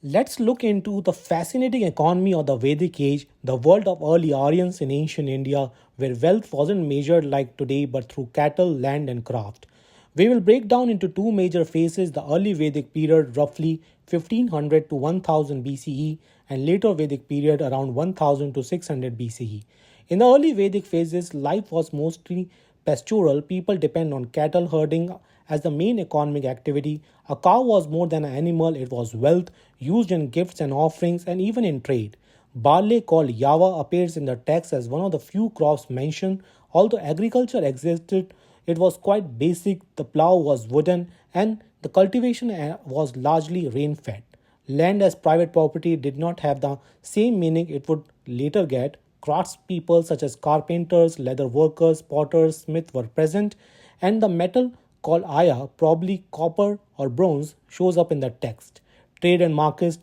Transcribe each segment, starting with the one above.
Let's look into the fascinating economy of the Vedic age, the world of early Aryans in ancient India, where wealth wasn't measured like today but through cattle, land, and craft. We will break down into two major phases: the early Vedic period, roughly 1500 to 1000 BCE, and later Vedic period around 1000 to 600 BCE. In the early Vedic phases, life was mostly pastoral. People depend on cattle herding as the main economic activity. A cow was more than an animal, it was wealth, used in gifts and offerings and even in trade. Barley, called Yava, appears in the text as one of the few crops mentioned. Although agriculture existed, it was quite basic. The plough was wooden and the cultivation was largely rain fed. Land as private property did not have the same meaning it would later get. Craftspeople such as carpenters, leather workers, potters, smiths were present, and the metal called aya, probably copper or bronze, shows up in the text. Trade and markets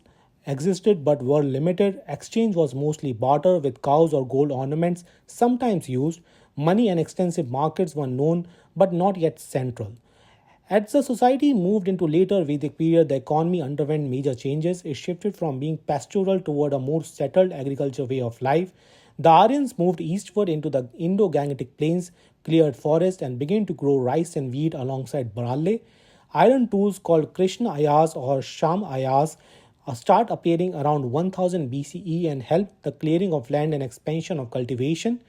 existed but were limited. Exchange was mostly barter, with cows or gold ornaments sometimes used. Money and extensive markets were known but not yet central. As the society moved into later Vedic period, the economy underwent major changes. It shifted from being pastoral toward a more settled agriculture way of life. The Aryans moved eastward into the Indo-Gangetic plains, cleared forests, and began to grow rice and wheat alongside barley. Iron tools called Krishna ayas or Sham ayas start appearing around 1000 BCE and helped the clearing of land and expansion of cultivation.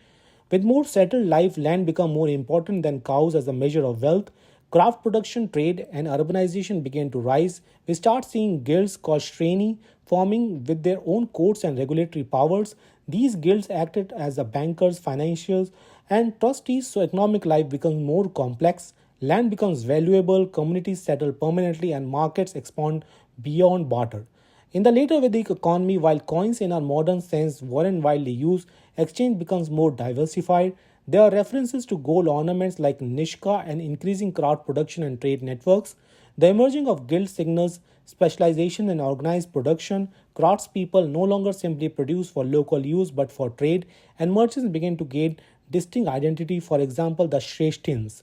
With more settled life, land became more important than cows as a measure of wealth. Craft production, trade, and urbanization began to rise. We start seeing guilds called Shreni forming with their own courts and regulatory powers. These guilds acted as the bankers, financiers, and trustees, so economic life becomes more complex. Land becomes valuable, communities settle permanently, and markets expand beyond barter. In the later Vedic economy, while coins in our modern sense weren't widely used, exchange becomes more diversified. There are references to gold ornaments like Nishka and increasing craft production and trade networks. The emerging of guild signals specialization in organized production. Craftspeople no longer simply produce for local use but for trade, and merchants begin to gain distinct identity, for example, the Shrestins.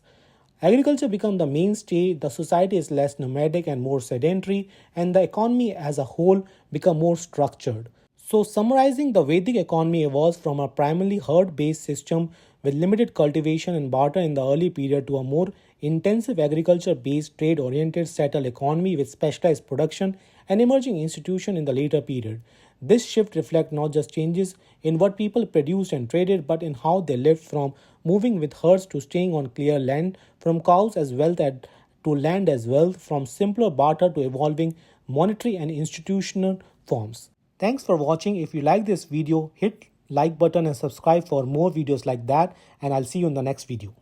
Agriculture becomes the mainstay, the society is less nomadic and more sedentary, and the economy as a whole become more structured. So, summarizing, the Vedic economy evolves from a primarily herd based system with limited cultivation and barter in the early period to a more intensive agriculture based, trade oriented, settled economy with specialized production and emerging institutions in the later period. This shift reflects not just changes in what people produced and traded, but in how they lived, from moving with herds to staying on clear land, from cows as wealth to land as wealth, from simpler barter to evolving monetary and institutional forms. Thanks for watching. If you like this video, hit like button and subscribe for more videos like that, and I'll see you in the next video.